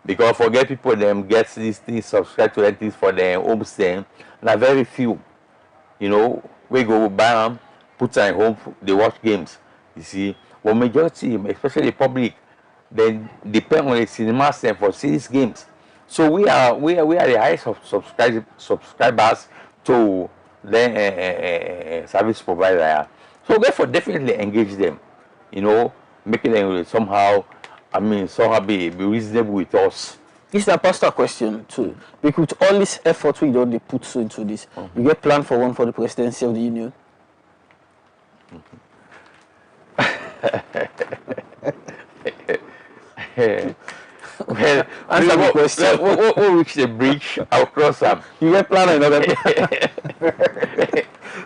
Because forget people them get these things, subscribe to things for their home stand. Now very few. You know, we go buy them, put them home, they watch games. You see, but majority, especially the public, they depend on the cinema stand for series games. So we are the highest subscribers to the service provider. So therefore, definitely engage them. You know, making them somehow be reasonable with us. This is a pastor question too. Because with all this effort we don't put into this, you get plan for one for the presidency of the union. Well, answer the question. We'll reach the bridge, I'll cross them. You get plan another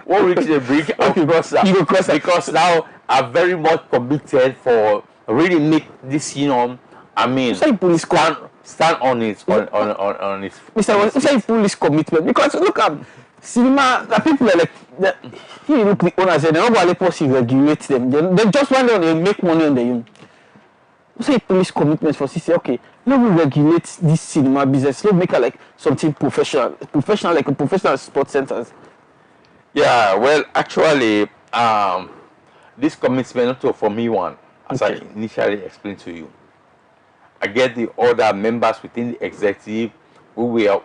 We'll reach the bridge, I'll cross them. You go cross them. Because now I'm very much committed for really make this, you know, stand on its on its. Mr. Say police commitment, because look at cinema, the people are like you look the owners and they don't want to regulate them. They just want to make money on the union. Say police commitment for CC. Okay, let me regulate this cinema business. Let's make it like something professional like a professional sports centers. Yeah, well, actually, this commitment not for me one, as I initially explained to you. I get the other members within the executive we are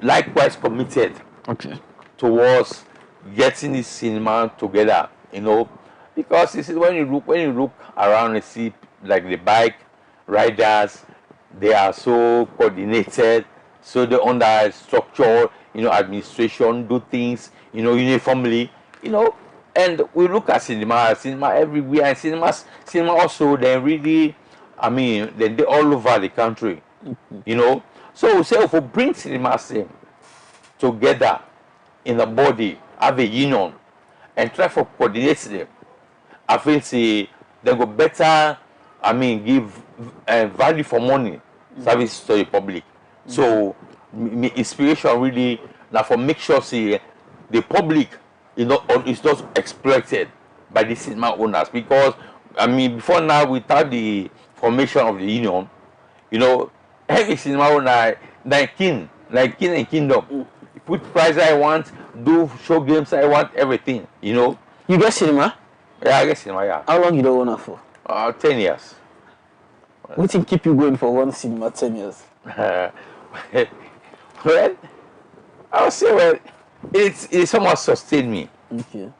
likewise committed towards getting this cinema together, you know, because this is when you look around and see like the bike riders, they are so coordinated, so they under structure, you know, administration, do things, you know, uniformly, you know, and we look at cinema everywhere, and cinema also, they really, they're all over the country, you know. So we say if we bring cinemas together in a body, have a union, and try to coordinate them, I feel they go better, give value for money service to the public. So inspiration really now for make sure the public is not exploited by the cinema owners, because before now, without the formation of the union, you know, every cinema owner like king and kingdom. You put price I want, do show games I want, everything, you know. You get cinema? Yeah, I get cinema, yeah. How long you don't own for? 10 years. What thing keep you going for one cinema 10 years? Well, I would say, it somewhat sustained me. Okay.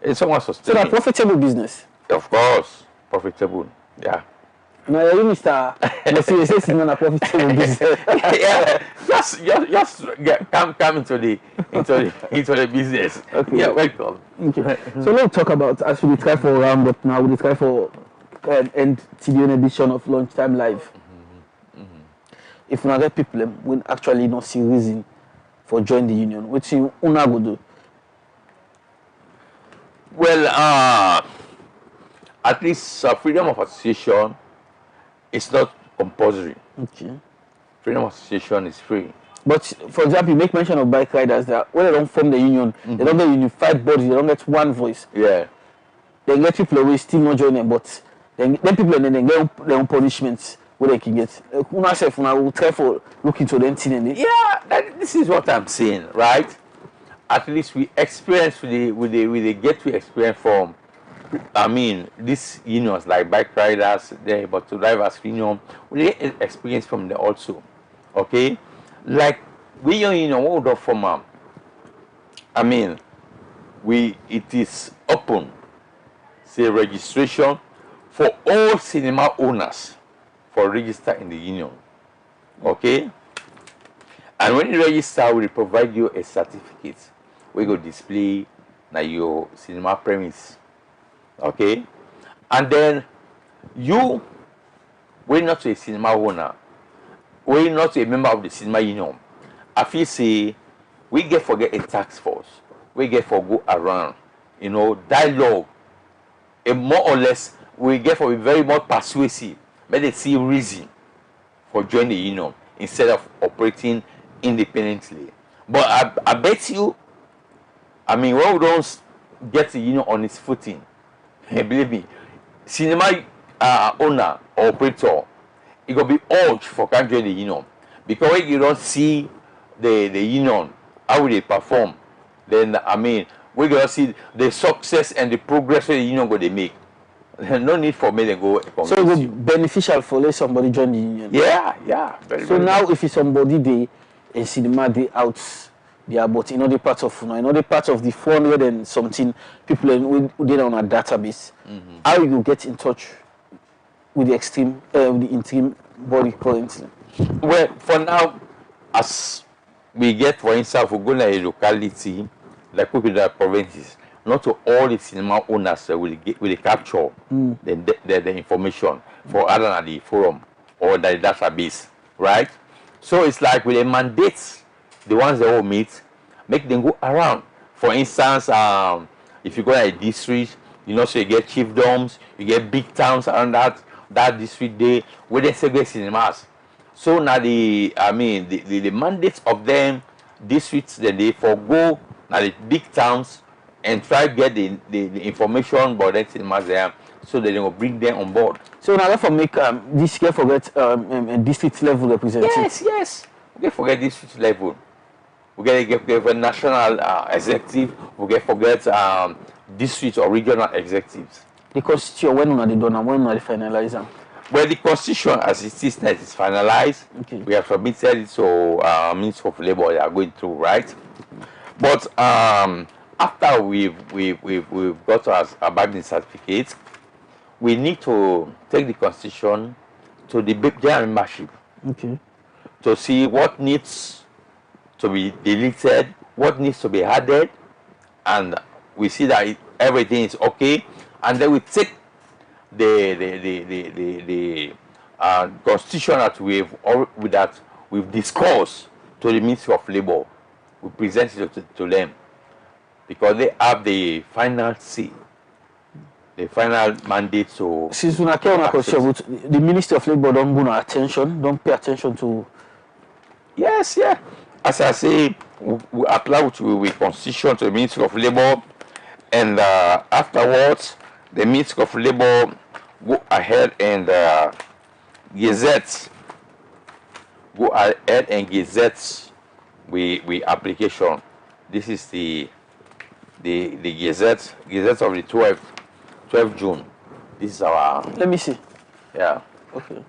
It somewhat sustained me. So that profitable business? Of course, profitable, yeah. No, you Mr. Messi says it's not a profitable business. Yeah, just come into the business. Okay. Yeah, welcome. Okay. So let's talk about, as we try for round up now, we try for end TDN edition of Lunchtime Live. If another people will actually not see reason for join the union, what you una go do? Well, at least freedom of association is not compulsory. Okay. Freedom of association is free. But for example, you make mention of bike riders that when they don't form the union, they don't get unified bodies, they don't get one voice. Yeah. They get people away still not joining, but then people and then they get their own punishments where they can get. Una self, una will try for look into them thing and Yeah, this is what I'm saying, right? At least we experience with the get to experience from. I mean, these unions like bike riders, the but to drivers union, we get experience from them also. Okay, like we union, what we do from I mean, it is open, say registration for all cinema owners for register in the union. Okay, and when you register, we provide you a certificate. We go display na your cinema premise. Okay, and then you, we're not a cinema owner, we're not a member of the cinema union. I feel say we get forget a task force, we get for go around, dialogue, and more or less we get for be very more persuasive, but they see reason for joining the union instead of operating independently. But I bet you, I mean, when we don't get the union on its footing, believe me, cinema owner or operator, it will be urged for can't join the union. Because when you don't see the union, how will they perform, then I mean, we're going to see the success and the progress that the union going to make. No need for me to go. So it will be beneficial for let somebody join the union. Yeah. So now if it's somebody they in cinema they out there, but in other parts of the 400 and something people who did on a database, how you get in touch with the interim body currently? Well, for now, as we get, for instance, we go to a locality like we the provinces, not to all the cinema owners will capture the information for other than the forum or the database, right? So it's like with a mandate, the ones that will meet, make them go around. For instance, if you go to a district, so you get chiefdoms, you get big towns around that district day where they segregate cinemas. So now the mandates of them districts that they forgo now the big towns and try to get the information about that cinemas there, so that they will bring them on board. So now therefore make this care forget district level representative. Yes. We forget district level. We get a national executive. We forget district or regional executives. The constitution when they done and when they finalize them. Well, the constitution as it is now is finalized. Okay. We have submitted it to Ministry of Labour. They are going through, right? But after we've got us a bargaining certificate, we need to take the constitution to the general membership. Okay. To see what needs to be deleted, what needs to be added, and we see that everything is okay, and then we take the constitution that we've discussed to the Ministry of Labour. We present it to them because they have the final say, the final mandate. So since we care on a question, the Ministry of Labour don't pay attention to. Yes, yeah. As I say, we apply with constitution to the Ministry of Labour, and afterwards, the Ministry of Labour go ahead and gazette. Go ahead and gazette with application. This is the gazette of the 12th June. This is our. Let me see. Yeah. Okay.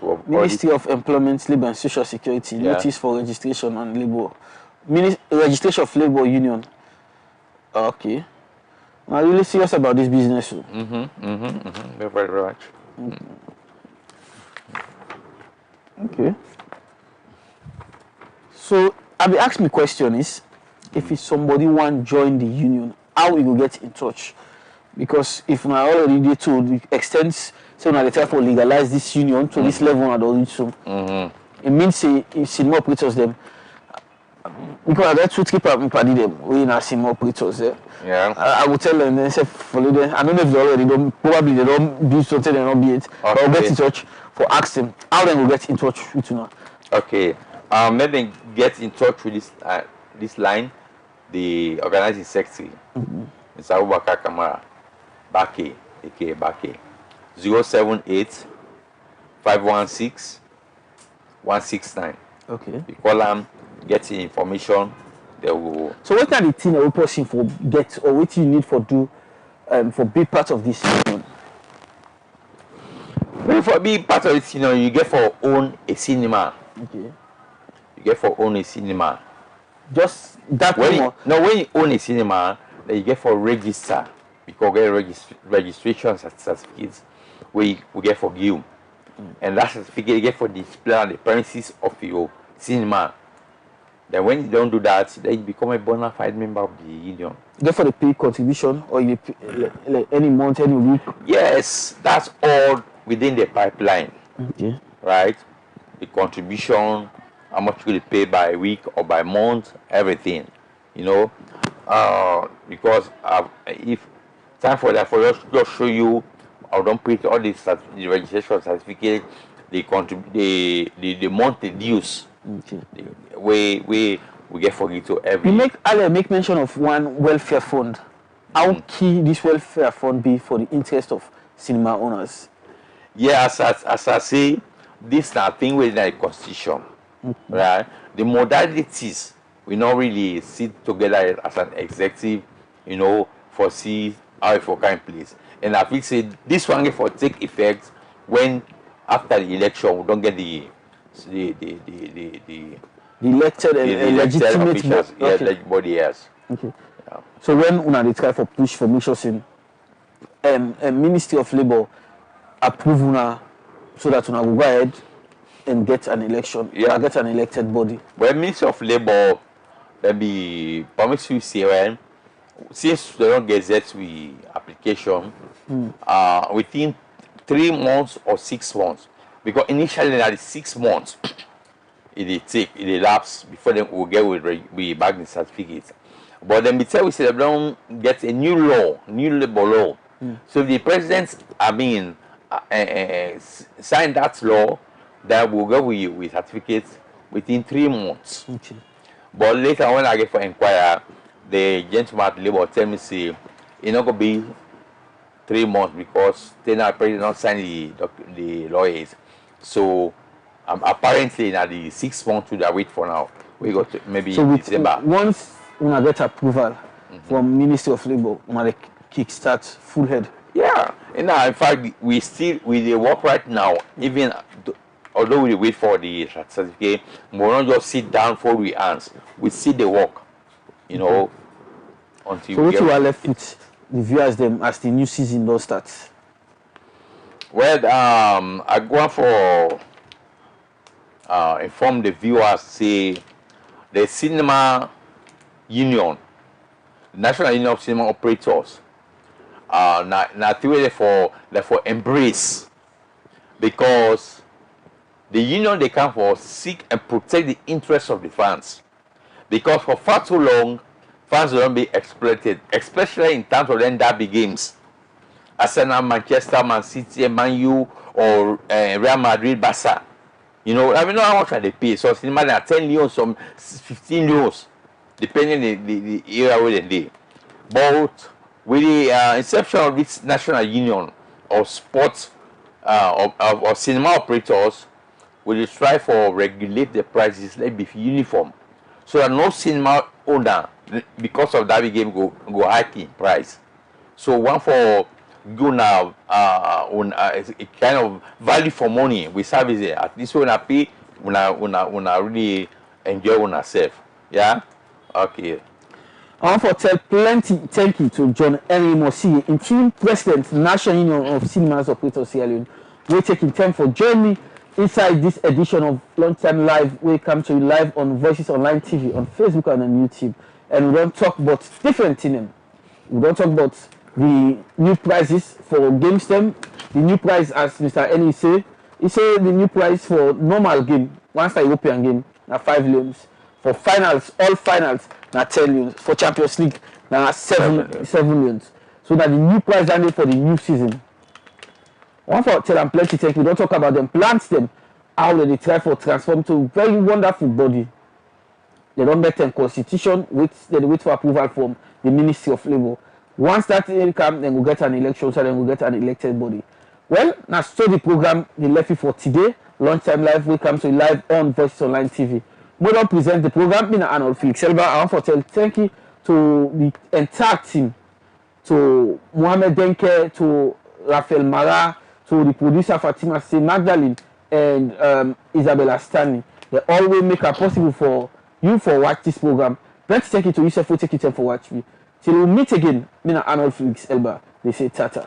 So Ministry of Employment, Labour and Social Security, notice for registration and labour. Registration of Labour Union. Okay. I'm really serious about this business. Very much. Okay. So, I be ask me question is, if it's somebody want join the union, how we go get in touch? Because if I already did to the extent, so now they try to legalize this union to this level and all so. It means say if cinema operators them, because I got 2-3 people party them we in cinema operators there. Yeah. I will tell them, they say follow them. I don't know if they already don't, probably they don't do something, they don't be it. Okay. But I'll get in touch for ask them how they will get in touch with you now. Okay. Maybe get in touch with this line, the organizing secretary, Mr. Abubakar Kamara, Bake, aka Bake, 078 516 169. Okay. You call them, get the information, they will. So what kind of thing a person for get or what you need for do for be part of this union? Well, for be part of it, you get for own a cinema. Okay. You get for own a cinema. Just that When more. when you own a cinema, then you get for register. Because get registration certificates we get for you. And that certificate you get for display on the premises of your cinema. Then when you don't do that, then you become a bona fide member of the union. Therefore, they pay contribution or you pay, like any month, any week. Yes, that's all within the pipeline. Okay. Right? The contribution, how much will you pay by week or by month, everything. Because if time for that, for us to just show you, I don't print all the registration certificate, the monthly dues. Okay. We get for it to every. You make mention of one welfare fund. How key this welfare fund be for the interest of cinema owners? Yeah, as I say, this is a thing within the constitution, right? The modalities we not really sit together as an executive, foresee how it will come in place. And I think say this one for take effect when after the election we don't get the elected and legitimate officials, okay. body yes. Okay. Yeah. So when una dey try for push for make sure say Ministry of Labour approve una so that una will go ahead and get an election, get an elected body. Well, Ministry of Labour maybe promise you say well, since they don't get that we application within 3 months or 6 months, because initially that is 6 months it elapse before they will get with back the certificate. But then we say they don't get a new labor law. So if the president sign that law, that will go with certificates within 3 months. Okay. But later when I get for inquire, the gentleman at Labour tell me say it's not gonna be 3 months because then the president not sign the lawyers. So apparently now the 6 months we wait for now. We got maybe so December. Once we get approval from Ministry of Labour, we kickstart full head. Yeah, and now in fact we the work right now, even although we wait for the certificate, we don't just sit down for we hands. We see the work, until so what you are left with the viewers them as the new season does start? Well, I go for inform the viewers say the cinema union, the National Union of Cinema Operators, therefore embrace, because the union they come for seek and protect the interests of the fans, because for far too long fans will not be exploited, especially in terms of then derby games. Arsenal, Manchester, Man City, Man U, or Real Madrid, Barca. I don't know how much they pay. So cinema they are 10 euros, some 15 euros, depending on the area where they live. But with the inception of this national union of sports of cinema operators, we will strive for regulate the prices, let be uniform, so that no cinema owner, because of that game, go hike in price. So one for go now a kind of value for money with services. At least when I pay, when I really enjoy when I save. Yeah. Okay. I want to tell plenty thank you to John Henry Mosi, interim president, National Union of Cinemas Operators Sierra Leone, we're taking time for journey inside this edition of Lunchtime Live. We come to you live on Voices Online TV, on Facebook and on YouTube. And we don't talk about different things. We don't talk about the new prizes for games them. The new prize, as Mr. Eni say, he say the new prize for normal game, once the European game, na 5 leons. For finals, all finals, na 10 leons. For Champions League, na 7 leons. So that the new prize are for the new season. One for tell them plenty things. We don't talk about them, plants them, how they try for transform to very wonderful body. They don't make them constitution, they wait for approval from the Ministry of Labour. Once that come, then we'll get an election, so then we'll get an elected body. Well, now so the program they left it for today. Lunchtime Live, we come to live on Voices Online TV. We don't present the program in Arnold Felix Elba. I want to tell thank you to the entire team, to Mohamed Denke, to Rafael Mara, to the producer Fatima C. Magdalene, and Isabella Stanley. They always make it possible for you for watch this program. Let's take it to yourself, take it for watch me. Till we meet again, me and Arnold Felix Elba. They say tata.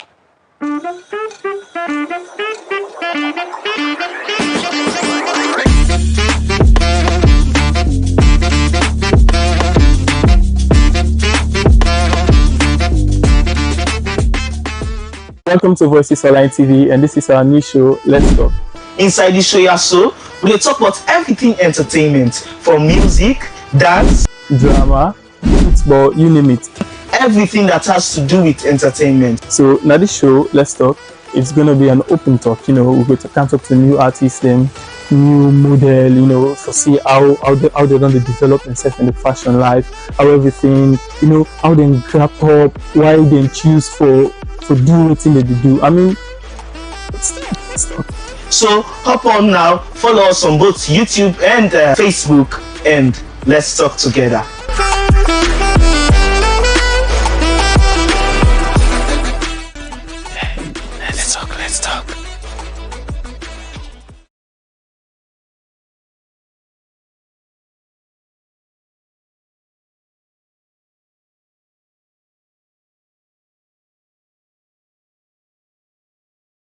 Welcome to Voices Online TV, and this is our new show, Let's Talk. Inside the show, we dey talk about everything entertainment, from music, dance, Drama, football, you name it. everything that has to do with entertainment. So now this show, Let's Talk, it's gonna be an open talk. You know, we're going to come talk to new artists, them, new model. You know, to see how they done the develop themselves in the fashion life, how everything. You know, how they grab up, why they choose for do anything that they do. I mean, let's talk. So hop on now, follow us on both YouTube and Facebook, and let's talk together.